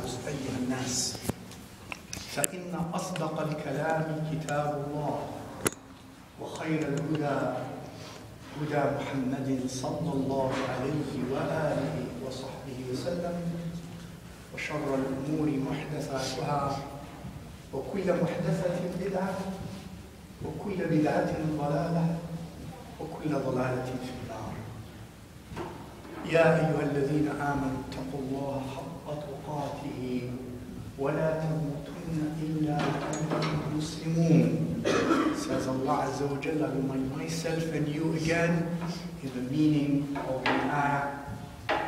أيها الناس فإن أصدق الكلام كتاب الله وخير الهدى هدى محمد صلى الله عليه وآله وصحبه وسلم وشر الأمور محدثاتها وكل محدثة بدعة وكل بدعة ضلالة وكل ضلالة في النار. يا أيها الذين آمنوا اتقوا الله حق تقاته ولا تموتن إلا وأنتم مسلمون. Says Allah Azza wa Jalla, remind myself and you again in the meaning of the ayah.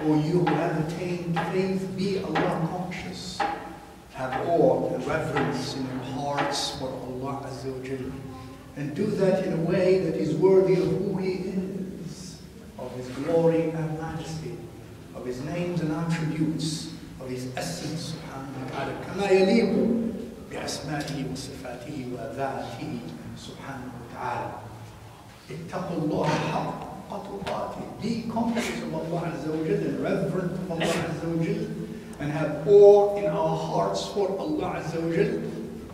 O you who have attained faith, be Allah conscious. Have awe and reverence in your hearts for Allah Azza wa Jalla. And do that in a way that is worthy of who He is, of His glory and majesty, of His names and attributes, of His essence, subhanahu wa ta'ala, كما يليق بأسمائه وصفاته وذاته سبحانه وتعالى. اتقوا الله حق تقاته. Be conscious of Allah Azza wa Jalla and reverent of Allah Azza wa Jalla, and have awe in our hearts for Allah Azza wa Jalla.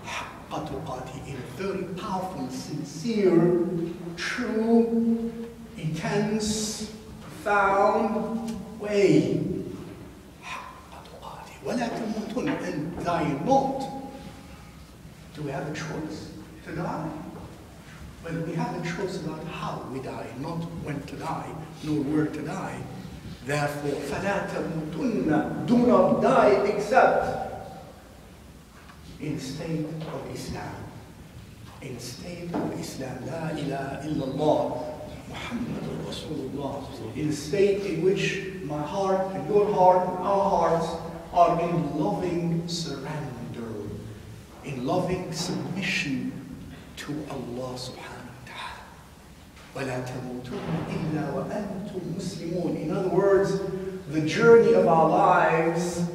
حق تقاته, in a very powerful, sincere, true, intense, profound way. وَلَا تَمُوتُنَّ, and die not. Do we have a choice to die? Well, we have a choice about how we die, not when to die, nor where to die. Therefore, فَلَا تَمُوتُنَّ, do not die except in state of Islam. In state of Islam, La ilaha illallah, Muhammadur Rasulullah. In a state in which my heart and your heart and our hearts are in loving surrender, in loving submission to Allah subhanahu wa ta'ala. وَلَا تَمُوتُنَّ إِلَّا وَأَنْتُمْ مُسْلِمُونَ. In other words, the journey of our lives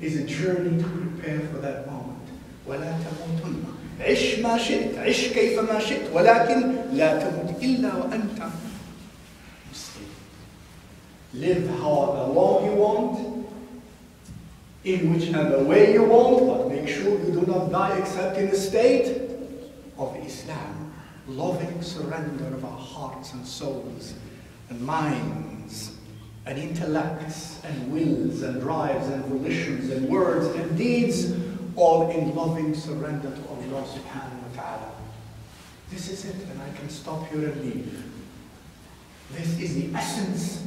is a journey to prepare for that moment. وَلَا تَمُوتُنَّ, عِشْ مَا شِئْتَ, عِشْ كَيْفَ مَا شِئْتَ, وَلَكِنْ لَا تَمُوتْ إِلَّا وَأَنْتَ مسلم. Live however long you want, in whichever way you want, but make sure you do not die except in a state of Islam. Loving surrender of our hearts and souls and minds and intellects and wills and drives and volitions and words and deeds, all in loving surrender to Allah subhanahu wa ta'ala. This is it, and I can stop here and leave. This is the essence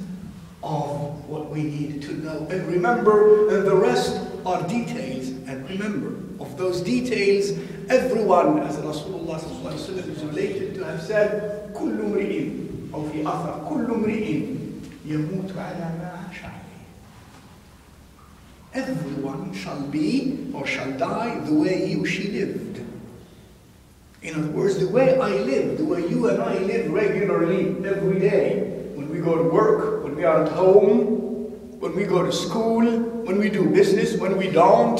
of what we need to know. And remember, and the rest are details. And remember, of those details, everyone, as Rasulullah sallallahu alaihi wasallam is related to have said, كل امرئ, أو في أثر, كل امرئ يموت على ما عاش عليه. Everyone shall be or shall die the way he or she lived. In other words, the way I live, the way you and I live regularly, every day, when we go to work, when we are at home, when we go to school, when we do business, when we don't,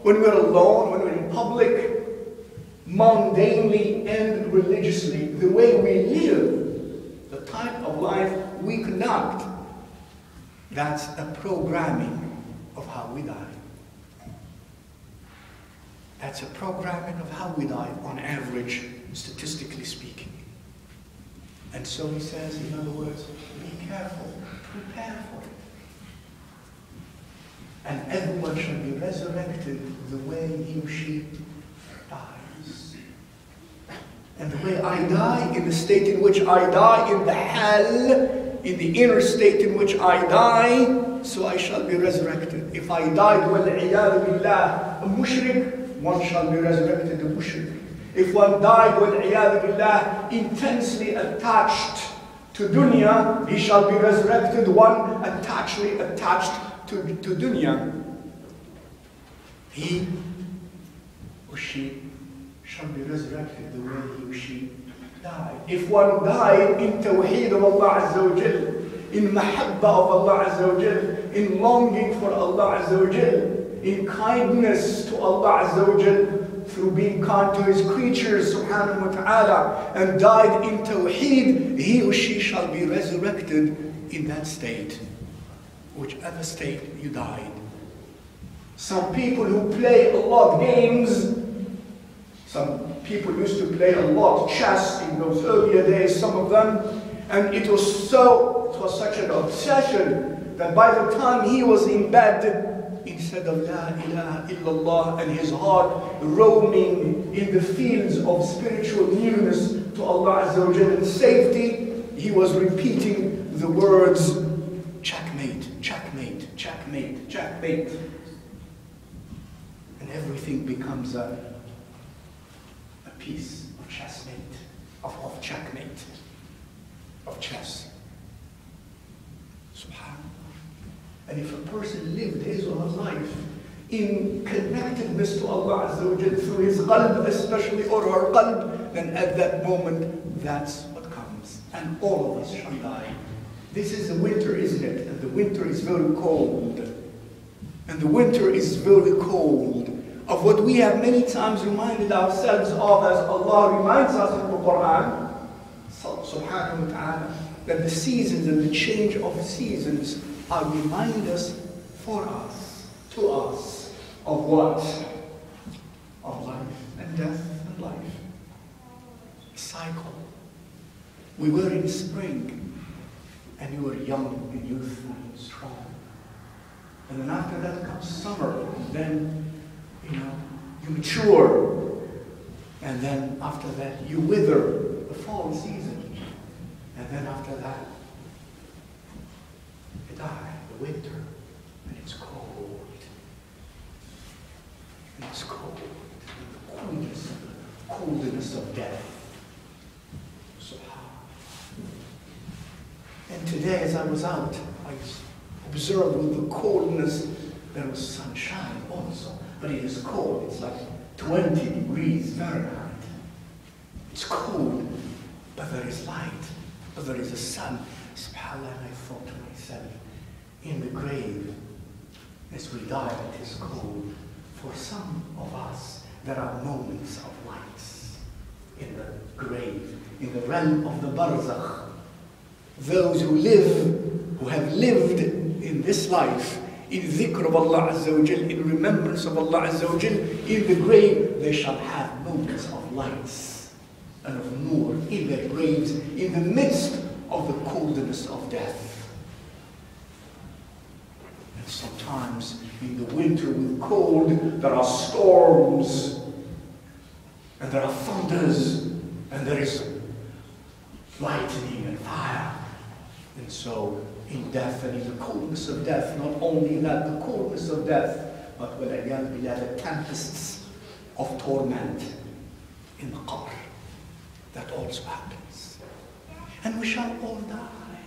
when we're alone, when we're in public, mundanely and religiously, the way we live, the type of life we conduct, that's a programming of how we die. That's a programming of how we die on average, statistically speaking. And so he says, in other words, be careful, prepare for it. And everyone shall be resurrected the way he or she dies. And the way I die, in the state in which I die, in the hell, in the inner state in which I die, so I shall be resurrected. If I died, وَالْعِيَاذُ بِاللَّهِ, a mushrik, one shall be resurrected a mushrik. If one died, وَالْعِيَاذُ بِاللَّهِ, intensely attached to dunya, he shall be resurrected one attachedly attached to dunya. He or she shall be resurrected the way he or she died. If one died in tawheed of Allah Azza wa Jal, in mahabba of Allah Azza wa Jal, in longing for Allah Azza wa Jal, in kindness to Allah Azza wa Jal, through being kind to His creatures subhanahu wa ta'ala, and died in tawheed, he or she shall be resurrected in that state, whichever state you died. Some people who play a lot games, some people used to play a lot chess in those earlier days, some of them, and it was such an obsession that by the time he was in bed, instead of La ilaha illallah and his heart roaming in the fields of spiritual nearness to Allah Azza wa Jalla in safety, he was repeating the words, checkmate, checkmate, checkmate, checkmate. And everything becomes a piece of chessmate, of checkmate, of chess. SubhanAllah. And if a person lived his or her life in connectedness to Allah Azza wa Jalla through his qalb especially, or her qalb, then at that moment, that's what comes. And all of us shall die. This is the winter, isn't it? And the winter is very cold. And the winter is very cold. Of what we have many times reminded ourselves of, as Allah reminds us in the Quran, subhanahu wa ta'ala, that the seasons and the change of seasons are reminders for us, to us, of what? Of life and death and life. A cycle. We were in spring, and you were young and youthful and strong. And then after that comes summer, and then you mature, and then after that you wither, the fall season, and then after that you die, the winter, and it's cold, and it's cold, and the coldness of death. And today as I was out, I observed with the coldness, there was sunshine also. But it is cold. It's like 20 degrees Fahrenheit. It's cold, but there is light, but there is a sun. SubhanAllah, and I thought to myself, in the grave, as we die, it is cold. For some of us, there are moments of lights in the grave, in the realm of the barzakh. Those who have lived in this life, in dhikr of Allah Azza wa Jal, in remembrance of Allah Azza wa Jal, in the grave, they shall have moments of lights and of nur in their graves, in the midst of the coldness of death. And sometimes in the winter with cold, there are storms, and there are thunders, and there is lightning and fire. And so, in death and in the coldness of death, not only that, the coldness of death, but the tempests of torment in the qabr. That also happens. And we shall all die.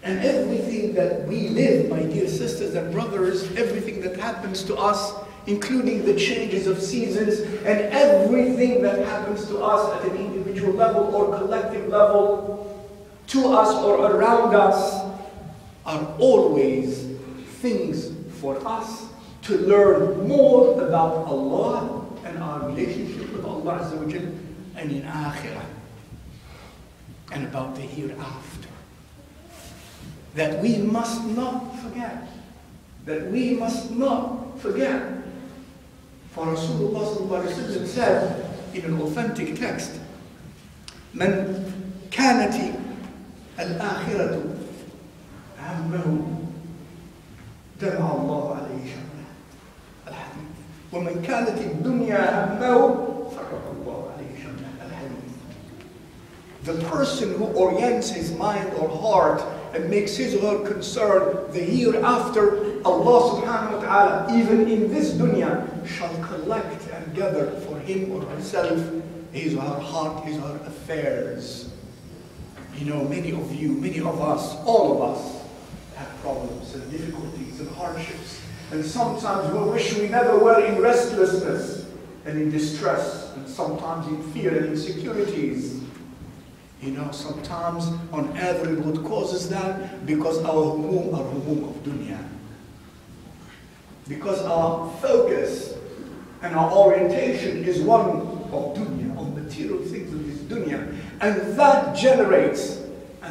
And everything that we live, my dear sisters and brothers, everything that happens to us, including the changes of seasons, and everything that happens to us at an individual level or collective level, to us or around us, are always things for us to learn more about Allah and our relationship with Allah Azza wa Jal, and in Akhirah, and about the hereafter. That we must not forget. That we must not forget. For Rasulullah sallallahu alaihi wasallam said in an authentic text, "Man kanati al-akhiratu hammahu dama Allah alayhi shamlah al-hadith, wa man kanati ad-dunya hammahu farraqa Allah alayhi shamlah al-hadith." The person who orients his mind or heart and makes his or her concern the hereafter, Allah subhanahu wa ta'ala, even in this dunya, shall collect and gather for him or herself his or her heart, his or her affairs. You know, many of you, many of us, all of us have problems and difficulties and hardships. And sometimes we wish we never were in restlessness and in distress, and sometimes in fear and insecurities. You know, sometimes on average what causes that? Because our humum are humum of dunya. Because our focus and our orientation is one of dunya, of material things of this dunya. And that generates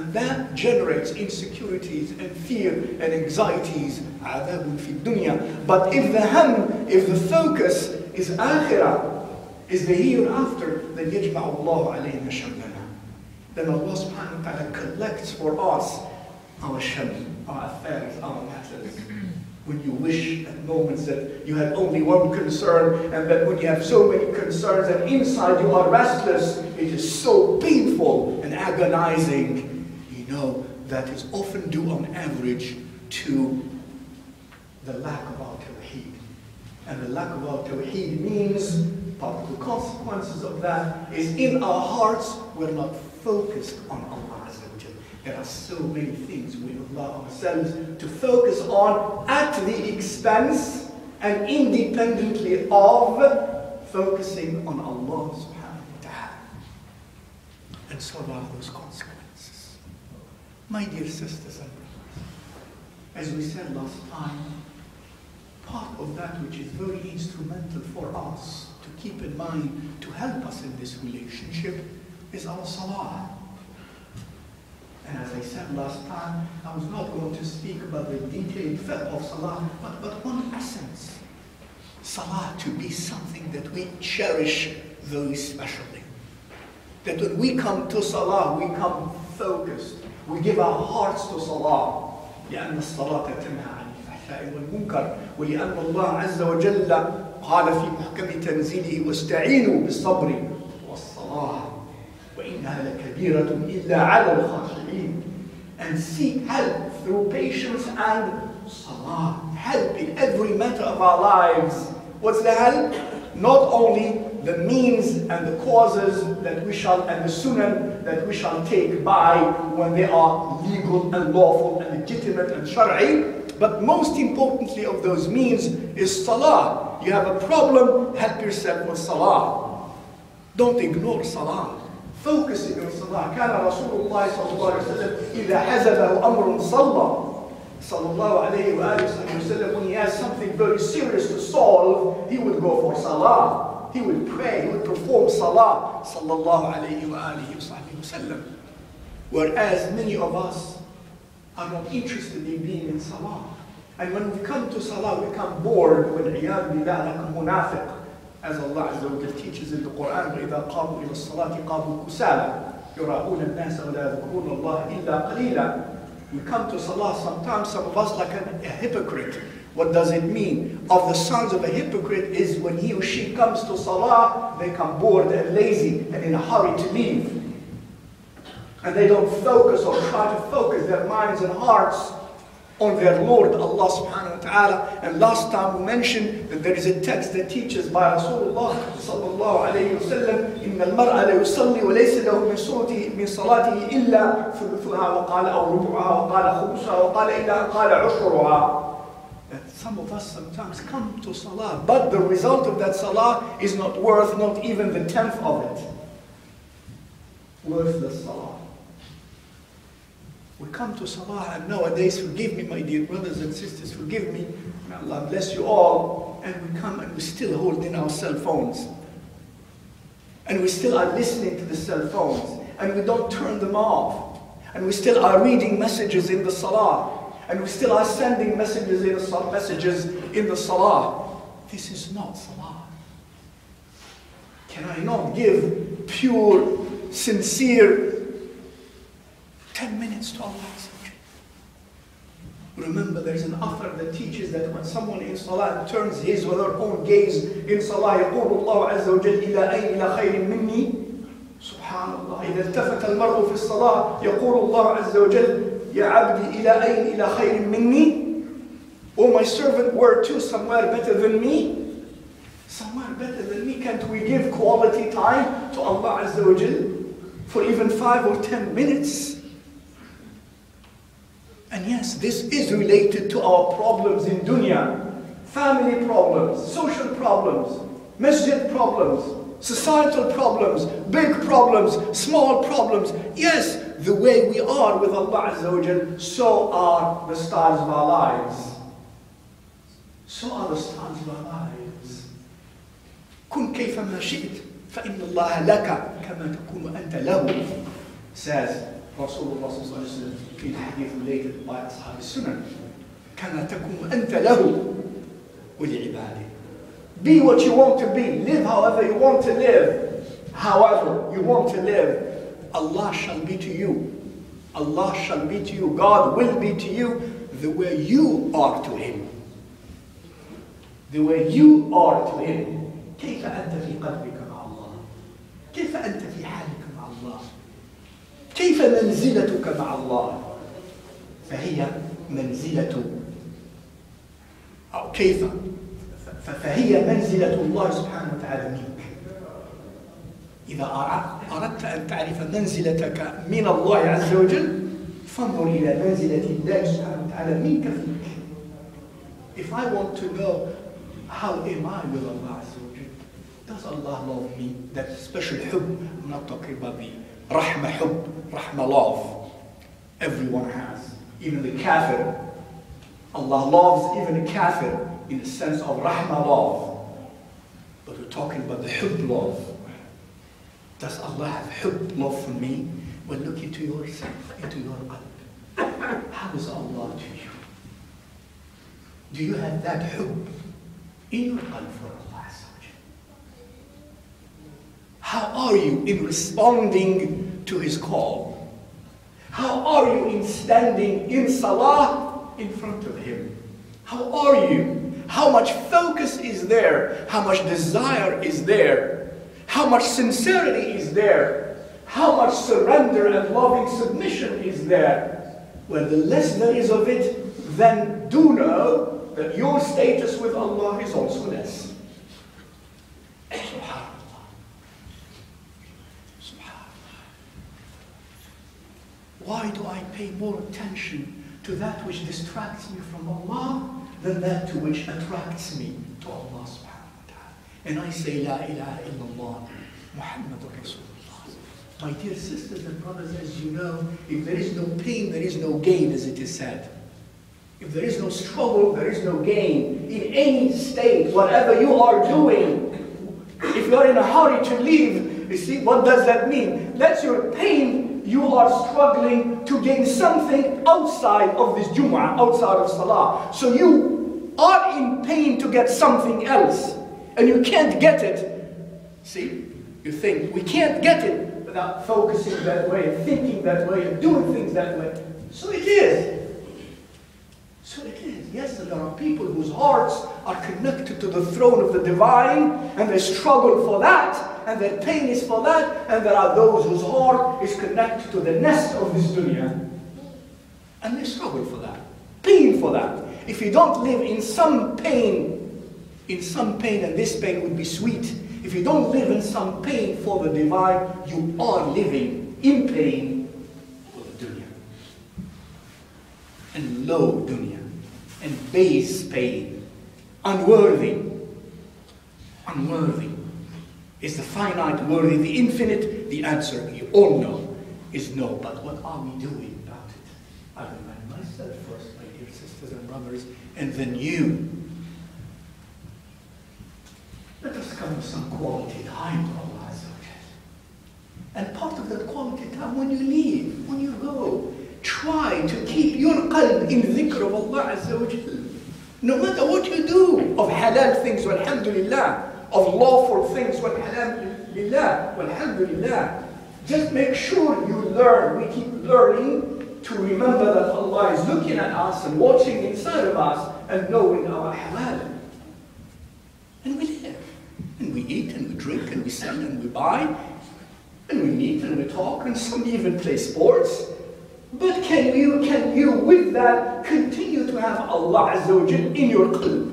And that generates insecurities and fear and anxieties. عذاب في الدنيا. But if the focus is akhirah, is the hereafter, then يجمع الله علينا شملنا. Then Allah subhanahu wa ta'ala collects for us our shaml, our affairs, our matters. When you wish at moments that you had only one concern, and that when you have so many concerns and inside you are restless, it is so painful and agonizing. You know, that is often due on average to the lack of our tawheed. And the lack of our tawheed means, part of the consequences of that is in our hearts, we're not focused on Allah. There are so many things we allow ourselves to focus on at the expense and independently of focusing on Allah subhanahu wa ta'ala. And so are those consequences. My dear sisters and brothers, as we said last time, part of that which is very instrumental for us to keep in mind to help us in this relationship is our salah. And as I said last time, I was not going to speak about the detailed fiqh of salah, but one essence. Salah to be something that we cherish very specially. That when we come to salah, we come focused. We give our hearts to salah. لأن الصلاة تنهى عن الفحشاء والمنكر ولأن الله عز وجل قال في محكم تنزيله واستعينوا بالصبر والصلاة وإنها لكبيرة إلا على الخاشعين. And seek help through patience and salah. Help in every matter of our lives. What's the help? Not only the means and the causes that we shall, and the sunan that we shall take by when they are legal and lawful and legitimate and shar'i, but most importantly of those means is salah. You have a problem, help yourself with salah. Don't ignore salah. Focus on salah. كان رسول الله صلى الله عليه وسلم إذا حزبه أمر صلى. Sallallahu alayhi wa sallam, when he has something very serious to solve, he would go for salah. He would pray, he would perform salah. Sallallahu alayhi wa sallam. Whereas many of us are not interested in being in salah. And when we come to salah, we become bored. وَالْعِيَاذُ بِاللَّهِ لَكَ مُنَافِقٌ. As Allah Azza wa Jalla teaches in the Quran, وَإِذَا قَامُوا إِلَى الصَّلَاةِ قَامُوا كُسَالًا يُرَاءُونَ النَّاسَ وَلَا يَذْكُرُونَ اللَّهَ إِلَّا قَلِيلًا. We come to salah sometimes, some of us like a hypocrite. What does it mean? Of the signs of a hypocrite is when he or she comes to salah, they come bored and lazy and in a hurry to leave. And they don't focus or try to focus their minds and hearts on their Lord, Allah subhanahu wa ta'ala. And last time we mentioned that there is a text that teaches by Rasulullah sallallahu alayhi wa sallam, إِنَّ الْمَرْءَ لَيُصَلِّي وَلَيْسَ لَهُ مِنْ صَلَاتِهِ إِلَّا ثُلُثُهَا وَقَالَ أَوْ رُبُعُهَا وَقَالَ خُمُسُهَا وَقَالَ إِلَّا قَالَ عُشْرُهَا. That some of us sometimes come to salah, but the result of that salah is not worth not even the 10th of it. Worthless salah. We come to salah, and nowadays, forgive me, my dear brothers and sisters, forgive me, may Allah bless you all, and we come and we still hold in our cell phones. And we still are listening to the cell phones, and we don't turn them off. And we still are reading messages in the salah, and we still are sending messages in the salah. This is not salah. Can I not give pure, sincere 10 minutes to Allah? Remember, there's an author that teaches that when someone in salah turns his or her own gaze in salah, يقول الله عز وجل إلى أين إلى خير مني. سبحان الله. إذا التفت المرء في الصلاة يقول الله عز وجل يا عبدي إلى أين إلى خير مني. Oh, my servant, were too somewhere better than me? Somewhere better than me. Can't we give quality time to Allah Azza wa Jal for even 5 or 10 minutes? And yes, this is related to our problems in dunya. Family problems, social problems, masjid problems, societal problems, big problems, small problems. Yes, the way we are with Allah Azza wa Jal, so are the stars of our lives. So are the stars of our lives. كن كيفما شئت فإن الله لك كما تكون أنت له, says Rasulullah in hadith related by Ashab al-Sunnah, كَمَا تَكُمْ أَنْتَ لَهُ وَلِعِبَادِهِ. Be what you want to be. Live however you want to live. However you want to live. Allah shall be to you. Allah shall be to you. God will be to you the way you are to Him. The way you are to Him. كيف أنت في قلبك مع الله؟ كيف أنت في حالك مع الله؟ كيف منزلتك مع الله؟ فهي منزلة أو كيف فهي منزلة الله سبحانه وتعالى منك. إذا أردت أن تعرف منزلتك من الله عز وجل فانظر إلى منزلة الله سبحانه وتعالى منك فيك. If I want to know how am I with Allah عز وجل, does Allah love me? That special hub, I'm not talking about the rahmah hub, rahmah love. Everyone has, even the kafir. Allah loves even the kafir in the sense of rahmah love. But we're talking about the hub love. Does Allah have hub love for me? Well, look into yourself, into your qalb. How is Allah to you? Do you have that hub in your qalb for Allah? How are you in responding to His call? How are you in standing in salah in front of Him? How are you? How much focus is there? How much desire is there? How much sincerity is there? How much surrender and loving submission is there? Well, the less there is of it, then do know that your status with Allah is also less. Subhanallah. Why do I pay more attention to that which distracts me from Allah than that to which attracts me to Allah subhanahu wa ta'ala? And I say, La ilaha illallah, Muhammadur Rasulullah. My dear sisters and brothers, as you know, if there is no pain, there is no gain, as it is said. If there is no struggle, there is no gain. In any state, whatever you are doing, if you are in a hurry to leave, you see, what does that mean? That's your pain. You are struggling to gain something outside of this Jummah, outside of Salah. So you are in pain to get something else, and you can't get it. See, you think, we can't get it without focusing that way, and thinking that way, and doing things that way. So it is. So it is. Yes, there are people whose hearts are connected to the throne of the divine, and they struggle for that, and their pain is for that, and there are those whose heart is connected to the nest of this dunya, and they struggle for that, pain for that. If you don't live in some pain, and this pain would be sweet, if you don't live in some pain for the divine, you are living in pain for the dunya, and low dunya, and base pain, unworthy. Is the finite worthy, the infinite? The answer, you all know, is no. But what are we doing about it? I remind myself first, my dear sisters and brothers, and then you. Let us come to some quality time to Allah Azza wa Jal. And part of that quality time, when you leave, when you go, try to keep your qalb in dhikr of Allah Azza wa Jal. No matter what you do of halal things, walhamdulillah, of lawful things, walhamdulillah, walhamdulillah. Just make sure you learn, we keep learning to remember that Allah is looking at us and watching inside of us and knowing our halal. And we live, and we eat, and we drink, and we sell, and we buy, and we meet, and we talk, and some even play sports. But can you with that continue to have Allah Azza wa Jal in your qalb?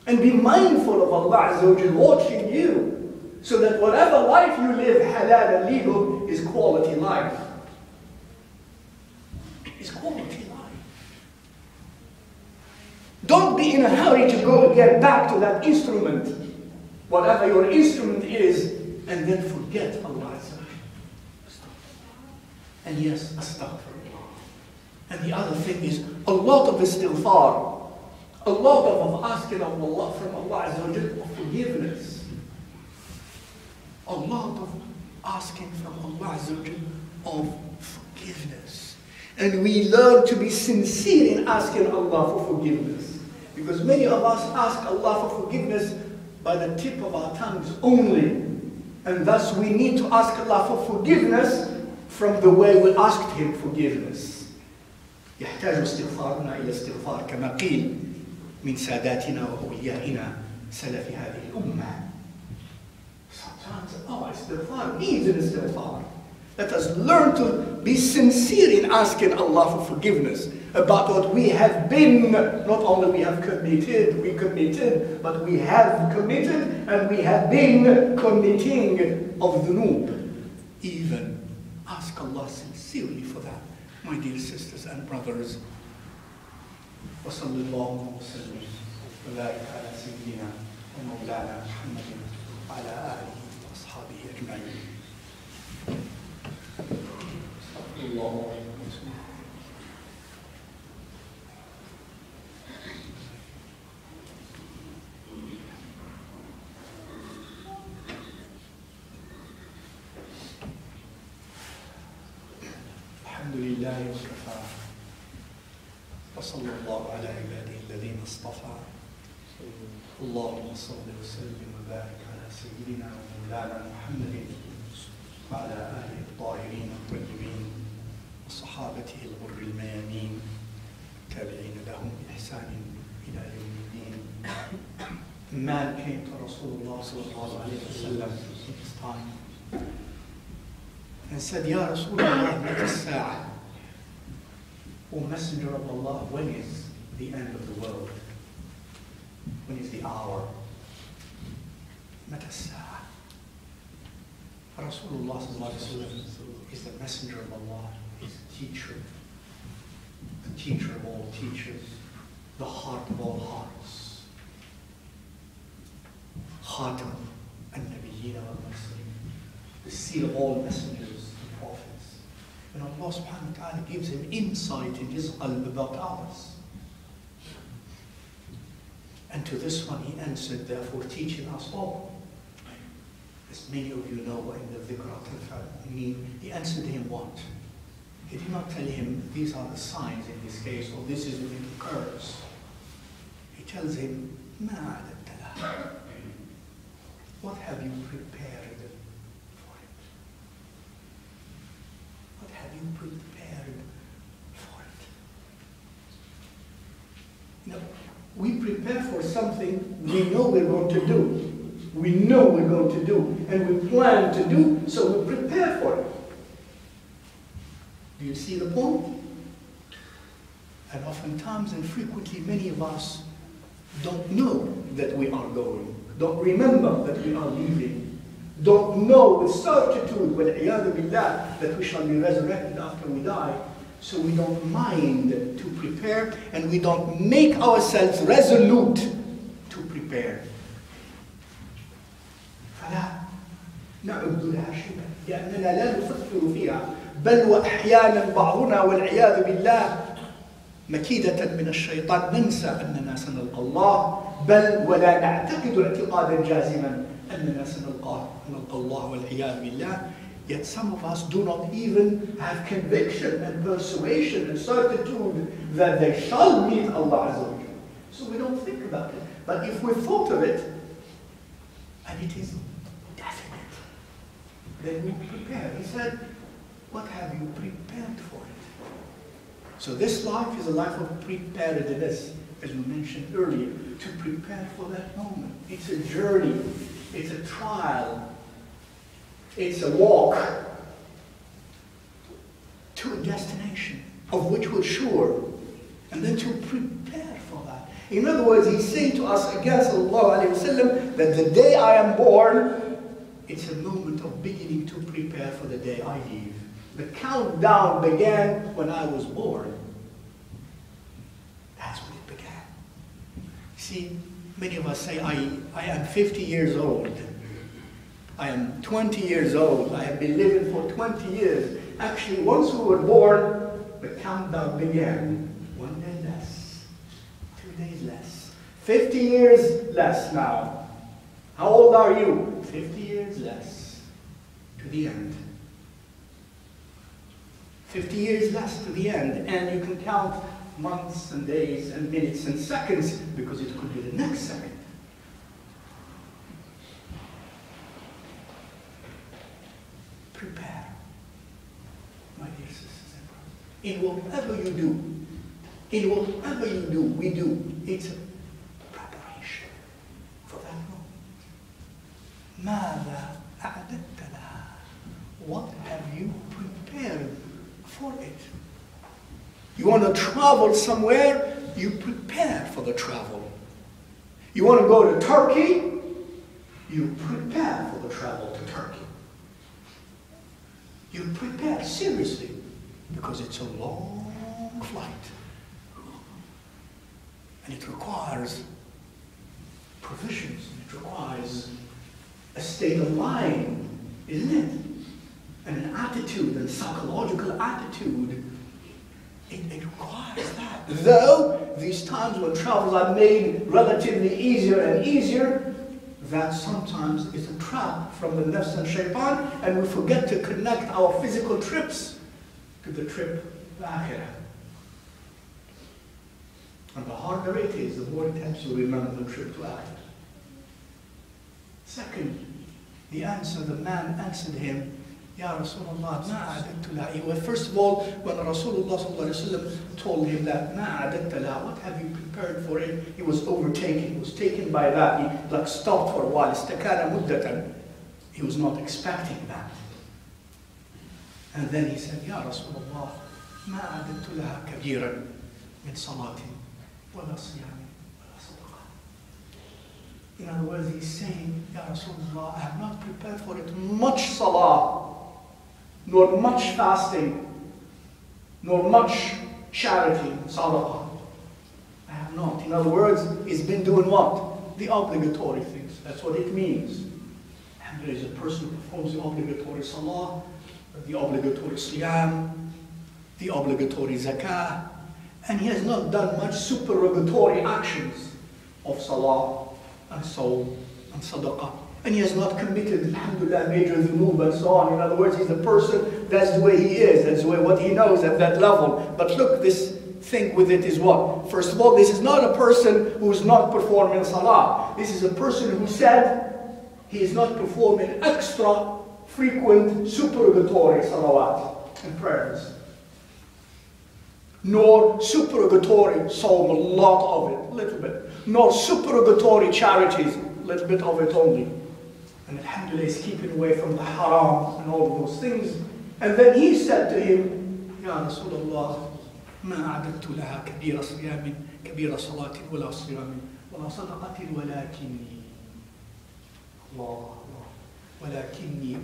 And be mindful of Allah Azza wa Jal watching you, so that whatever life you live, halal and legal, is quality life. Is quality life. Don't be in a hurry to go get back to that instrument, whatever your instrument is, and then forget Allah Azza wa Jal. And yes, astaghfirullah. And the other thing is a lot of istighfar. A lot of asking of Allah from Allah Azza wa Jal of forgiveness. A lot of asking from Allah Azza wa Jal of forgiveness. And we learn to be sincere in asking Allah for forgiveness. Because many of us ask Allah for forgiveness by the tip of our tongues only. And thus we need to ask Allah for forgiveness from the way we asked Him forgiveness. يحتاج استغفارنا إلى استغفار كما قيل من ساداتنا وأوليائنا سلف هذه الأمة. Sometimes, istighfar needs an istighfar. Let us learn to be sincere in asking Allah for forgiveness about what we have been. Not only we committed, but we have committed and we have been committing of dhunub. Even ask Allah sincerely for that. My dear sisters and brothers, وصلى الله وسلم وبارك على سيدنا ومولانا محمد وعلى آله وأصحابه أجمعين. الله الحمد لله وكفى وصلى الله على عباده الذين اصطفى. اللهم صل وسلم وبارك على سيدنا ومولانا محمد وعلى آله الطاهرين الطيبين وصحابته الغر الميامين تابعين لهم بإحسان إلى يوم الدين. Man came to Rasulullah sallallahu alayhi wa sallam in his time and said, Ya Rasulullah, متى الساعة? O Messenger of Allah, when is the end of the world? When is the hour? متى الساعة? Rasulullah sallallahu alayhi wa sallam is the Messenger of Allah, is the teacher of all teachers, the heart of all hearts. Khatam an-Nabiyyin wal-Mursalin, the seal of all messengers and prophets. And Allah subhanahu wa ta'ala gives him insight in his qalb about ours. And to this one he answered, therefore teaching us all. As many of you know in the Dhikrat al-Fa'min, he answered him what? He did not tell him these are the signs in this case, or this is when it occurs. He tells him, مَا عَدَدْتَ لَهَا. What have you prepared for it? What have you prepared for it? Now, we prepare for something we know we're going to do. We know we're going to do, and we plan to do, so we prepare for it. Do you see the point? And oftentimes and frequently many of us don't know that we are going. Don't remember that we are leaving. Don't know with certitude, وَالْعِيَاذُ بِاللَّهِ, that we shall be resurrected after we die. So we don't mind to prepare, and we don't make ourselves resolute to prepare. فلا نعد لها شبه لأننا لا نفكر فيها بل وأحيانا بعضنا والعياذ بالله مكيدة من الشيطان ننسى أننا سنلقى الله بل ولا نعتقد اعتقادا جازما أننا سنلقى الله والعياذ بالله. Yet some of us do not even have conviction and persuasion and certitude that they shall meet Allah Azza wa Jalla. So we don't think about it. But if we thought of it, and it is definite, then we prepare. He said, what have you prepared for it? So this life is a life of preparedness, as we mentioned earlier, to prepare for that moment. It's a journey, it's a trial, it's a walk to a destination of which we're sure, and then to prepare for that. In other words, he's saying to us again, sallallahu alayhi wa sallam, that the day I am born, it's a moment of beginning to prepare for the day I leave. The countdown began when I was born. That's when it began. See, many of us say, I am 50 years old. I am 20 years old. I have been living for 20 years. Actually, once we were born, the countdown began. 1 day less, 2 days less, 50 years less now. How old are you? 50 years less to the end. 50 years less to the end, and you can count months and days and minutes and seconds because it could be the next second. Prepare, my dear sisters and brothers. In whatever you do, we do, it's a preparation for that moment. ماذا أعددت لها? What have you prepared for it? You want to travel somewhere, you prepare for the travel. You want to go to Turkey, you prepare for the travel to Turkey. You prepare seriously, because it's a long flight. And it requires provisions, it requires a state of mind, isn't it? And an attitude, and psychological attitude. It requires that. Though these times when travels are made relatively easier and easier, that sometimes is a trap from the nafs and shaitan, and we forget to connect our physical trips to the trip to Akhirah. And the harder it is, the more it helps you remember the trip to Akhirah. Second, the man answered him, Ya Rasulullah, ma a'adadtu laha. Well, first of all, when Rasulullah told him that, ma a'adadtu laha, what have you prepared for it? He was overtaken. He was taken by that. He like stopped for a while. Istakana muddatan. He was not expecting that. And then he said, Ya Rasulullah, ma a'adadtu laha kabiran min salatin wala siyamin wala sadaqah. In other words, he's saying, Ya Rasulullah, I have not prepared for it much salah, nor much fasting, nor much charity, sadaqah. I have not. In other words, he's been doing what? The obligatory things. That's what it means. And there is a person who performs the obligatory salah, the obligatory siyam, the obligatory zakah, and he has not done much supererogatory actions of salah and soul and sadaqah. And he has not committed, alhamdulillah, major dhunub and so on. In other words, he's the person, that's the way he is, that's the way what he knows at that level. But look, this thing with it is what? First of all, this is not a person who's not performing salah. This is a person who said he is not performing extra, frequent, supererogatory salawat and prayers. Nor supererogatory psalm, a lot of it, a little bit. Nor supererogatory charities, a little bit of it only. And alhamdulillah, he's keeping away from the haram and all of those things. And then he said to him, Ya Rasulullah, ما أعددت لها كبير صيام كبير صلاة ولا صيام ولا صدقة ولكني الله ولكني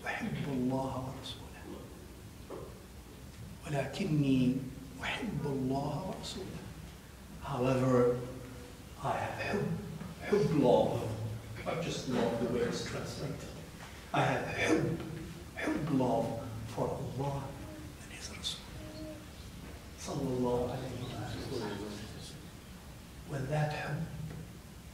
أحب الله ورسوله ولكني أحب الله ورسوله. However, I have حب love, not just love the way it's translated. I have حب love for Allah and His Rasul. Sallallahu alayhi wa sallam.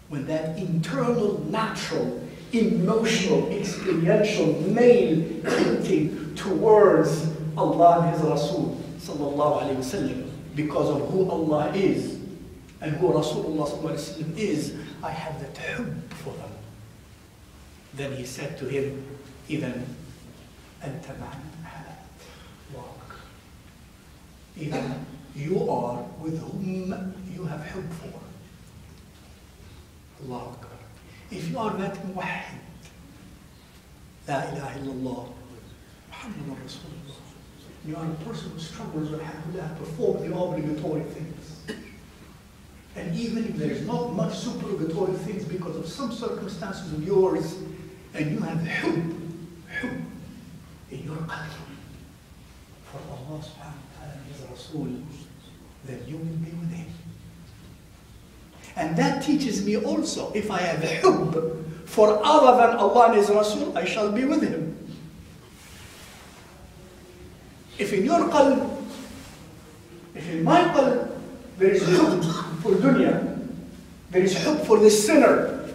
When that internal, natural, emotional, experiential male tilting towards Allah and His Rasul, sallallahu alayhi wa sallam, because of who Allah is and who Rasulullah sallallahu alayhi wa sallam is, I have that hubb for them. Then he said to him, إِذَنْ أَنْتَ مَعَنَا walk. Either you are with whom you have hubb for. Allah Akbar. If you are that muwahid, La ilaha illallah, Muhammadur Rasulullah, you are a person who struggles, alhamdulillah, to perform the obligatory things. And even if there is not much supererogatory things because of some circumstances of yours, and you have hubb in your qalb for Allah subhanahu wa ta'ala and His Rasul, then you will be with Him. And that teaches me also, if I have hubb for other than Allah and His Rasul, I shall be with Him. If in your qalb, if in my qalb, there is hubb for dunya, there is hubb for this sinner,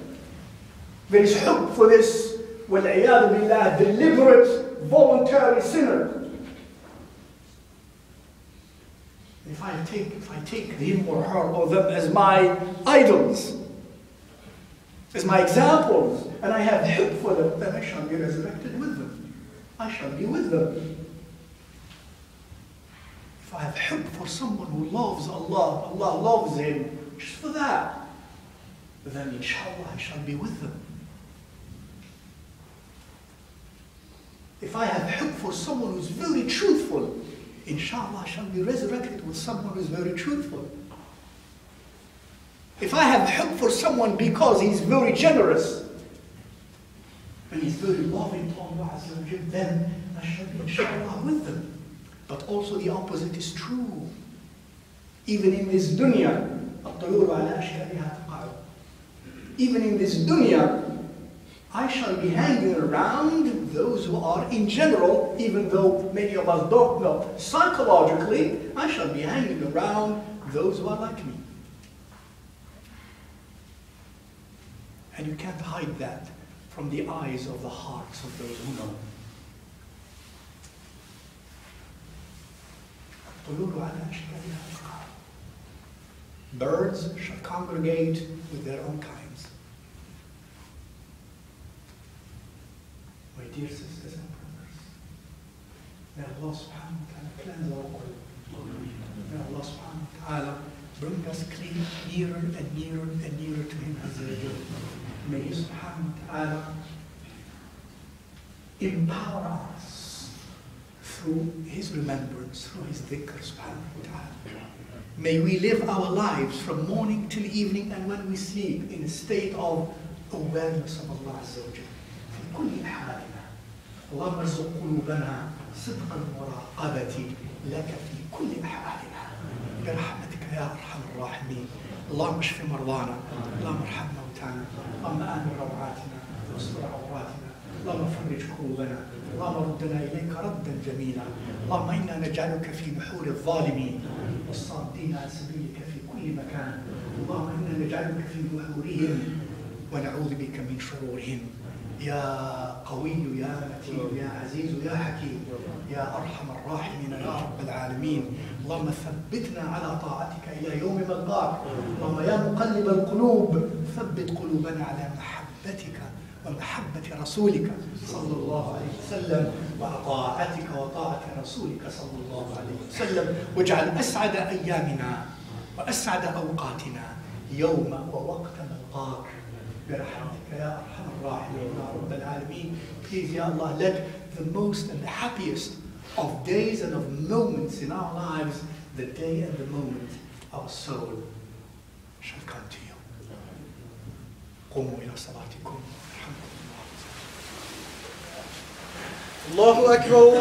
there is hubb for this, wal-iyadu billah, deliberate, voluntary sinner, If I take him or her or them as my idols, as my examples, and I have hope for them, then I shall be resurrected with them. I shall be with them. If I have hope for someone who loves Allah, Allah loves him, just for that, then inshallah I shall be with them. If I have hope for someone who's very truthful, inshallah I shall be resurrected with someone who's very truthful. If I have hope for someone because he's very generous, and he's very loving to Allah Azza wa Jal, then I shall be inshallah with them. But also the opposite is true. Even in this dunya, even in this dunya, I shall be hanging around those who are in general, even though many of us don't know, psychologically, I shall be hanging around those who are like me. And you can't hide that from the eyes of the hearts of those who know. Birds shall congregate with their own kinds. My dear sisters and brothers, may Allah subhanahu wa ta'ala cleanse our qulub. May Allah subhanahu wa ta'ala bring us nearer and nearer and nearer to Him Azza wa Jal. May He subhanahu wa ta'ala empower us through His remembrance, through His dhikr subhanahu wa ta'ala. May we live our lives from morning till evening and when we sleep in a state of awareness of Allah Azza wa Jal. في كل أحوالنا. اللهم ارزق قلوبنا صدق المراقبة لك في كل أحوالنا. برحمتك يا أرحم الراحمين. اللهم اشف مرضانا. اللهم ارحم موتانا. اللهم آمن روعاتنا واستر عوراتنا. اللهم فرج كروبنا. اللهم ردنا إليك ردا جميلا. اللهم إنا نجعلك في نحور الظالمين والصادين عن سبيلك في كل مكان. اللهم إنا نجعلك في نحورهم ونعوذ بك من شرورهم. يا قوي يا متين يا عزيز يا حكيم يا أرحم الراحمين يا رب العالمين. اللهم ثبتنا على طاعتك إلى يوم ملقاك. اللهم يا مقلب القلوب ثبت قلوبنا على محبتك ومحبة رسولك صلى الله عليه وسلم وطاعتك وطاعة رسولك صلى الله عليه وسلم. واجعل أسعد أيامنا وأسعد أوقاتنا يوم ووقت ملقاك برحمتك يا أرحم الراحمين يا رب العالمين. Please, Ya Allah, let the most and the happiest of days and of moments in our lives, the day and the moment our soul shall come to you. قوموا إلى صلاتكم. الله أكبر.